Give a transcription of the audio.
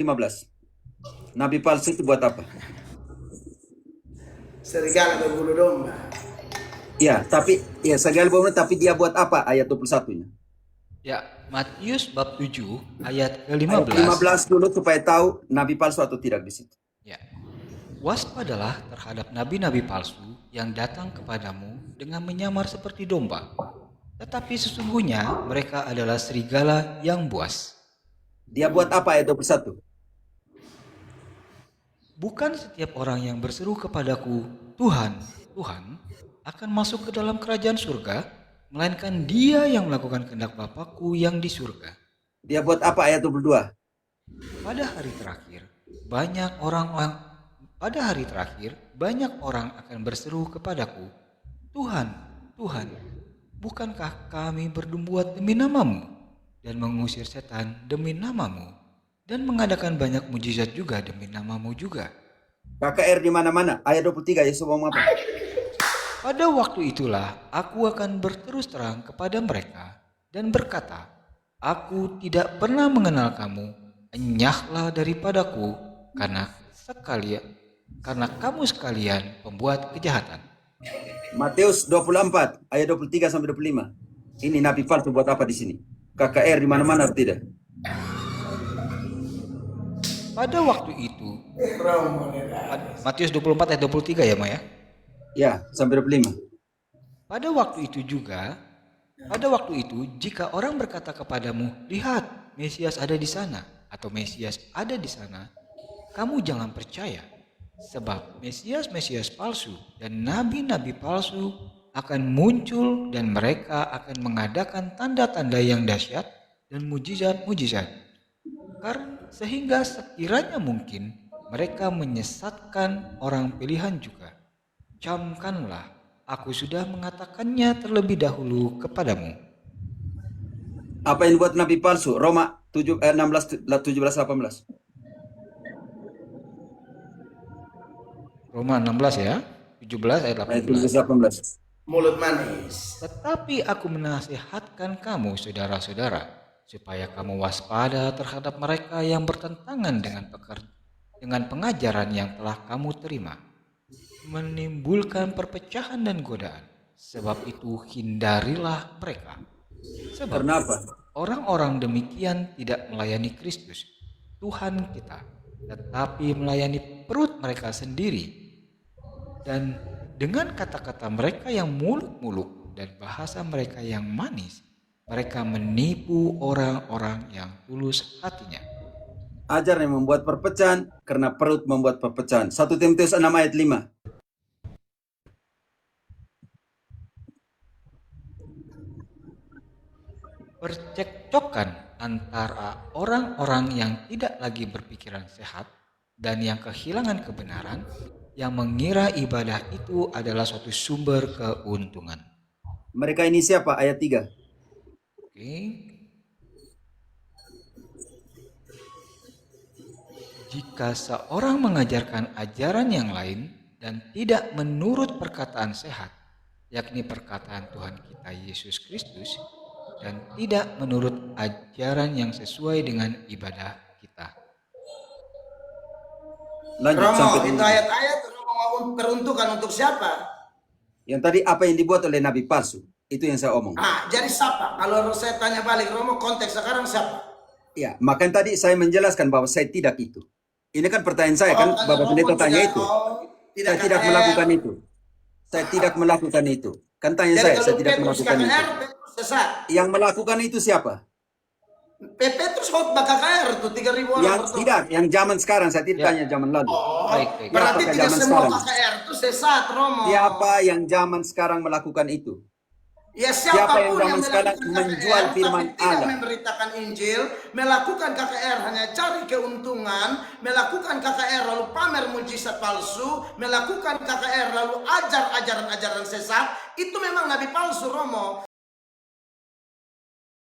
15. Nabi palsu itu buat apa? Serigala berbulu domba. Ya, tapi ya segala bohong, tapi dia buat apa ayat 21-nya? Ya, Matius bab 7 ayat Ayat ke-15. 15 dulu supaya tahu nabi palsu atau tidak di situ. Ya. Waspadalah terhadap nabi-nabi palsu yang datang kepadamu dengan menyamar seperti domba. Tetapi sesungguhnya mereka adalah serigala yang buas. Dia buat apa ayat 21? Bukan setiap orang yang berseru kepadaku, Tuhan, Tuhan, akan masuk ke dalam kerajaan surga, melainkan dia yang melakukan kehendak Bapakku yang di surga. Dia buat apa ayat 22? Pada hari terakhir, banyak orang akan berseru kepadaku, Tuhan, Tuhan, bukankah kami berbuat demi namamu dan mengusir setan demi namamu dan mengadakan banyak mujizat juga demi namamu juga? KKR di mana-mana. Ayat 23 Yesus ngomong apa? Pada waktu itulah aku akan berterus terang kepada mereka dan berkata, aku tidak pernah mengenal kamu, enyahlah daripadaku, karena kamu sekalian pembuat kejahatan. Matius 24 ayat 23 sampai 25. Ini nabi palsu buat apa di sini? KKR di mana-mana atau tidak? Pada waktu itu, Matius 24 ayat 23 ya, Maya? Ya, sampai 25. Pada waktu itu jika orang berkata kepadamu, lihat, Mesias ada di sana, atau Mesias ada di sana, kamu jangan percaya, sebab Mesias palsu dan nabi-nabi palsu akan muncul dan mereka akan mengadakan tanda-tanda yang dahsyat dan mujizat-mujizat. Sehingga sekiranya mungkin mereka menyesatkan orang pilihan juga. Camkanlah, aku sudah mengatakannya terlebih dahulu kepadamu. Apa yang buat nabi palsu? Roma 16, 17, 18. Roma 16 ya, 17 ayat Ayat 18. 18. Mulut manis. Tetapi aku menasihatkan kamu, saudara-saudara, supaya kamu waspada terhadap mereka yang bertentangan dengan pengajaran yang telah kamu terima, menimbulkan perpecahan dan godaan. Sebab itu hindarilah mereka. Sebab Kenapa? orang-orang demikian tidak melayani Kristus, Tuhan kita, tetapi melayani perut mereka sendiri. Dan dengan kata-kata mereka yang muluk-muluk dan bahasa mereka yang manis, mereka menipu orang-orang yang tulus hatinya. Ajar yang membuat perpecahan karena perut membuat perpecahan. 1 Timotius 6 ayat 5. Percekcokan antara orang-orang yang tidak lagi berpikiran sehat dan yang kehilangan kebenaran, yang mengira ibadah itu adalah suatu sumber keuntungan. Mereka ini siapa? Ayat 3. Oke. Jika seorang mengajarkan ajaran yang lain dan tidak menurut perkataan sehat, yakni perkataan Tuhan kita Yesus Kristus, dan tidak menurut ajaran yang sesuai dengan ibadah kita. Lanjut Romo, sampai itu ayat-ayat Romo peruntukan untuk siapa? yang tadi apa yang dibuat oleh nabi palsu? Itu yang saya omong. Jadi siapa? Kalau saya tanya balik, Romo konteks sekarang siapa? Ya, makanya tadi saya menjelaskan bahwa saya tidak itu. Ini kan pertanyaan saya kan, Bapak Pendeta tanya itu. Saya tidak melakukan itu. Saya tidak melakukan itu. Kan tanya saya tidak melakukan itu. Yang melakukan itu siapa? Petrus khotbah KKR tuh 3.000 orang. Yang tidak, yang zaman sekarang, saya tidak tanya zaman lalu. Baik. Berarti Siapa tidak zaman semua sekarang? KKR itu sesat, Romo. Siapa yang zaman sekarang melakukan itu? Ya Siapa yang siapapun zaman sekarang melakukan menjual KKR, firman tapi tidak Allah? memberitakan Injil, melakukan KKR hanya cari keuntungan, melakukan KKR lalu pamer mujizat palsu, melakukan KKR lalu ajar ajaran-ajaran sesat, itu memang nabi palsu, Romo.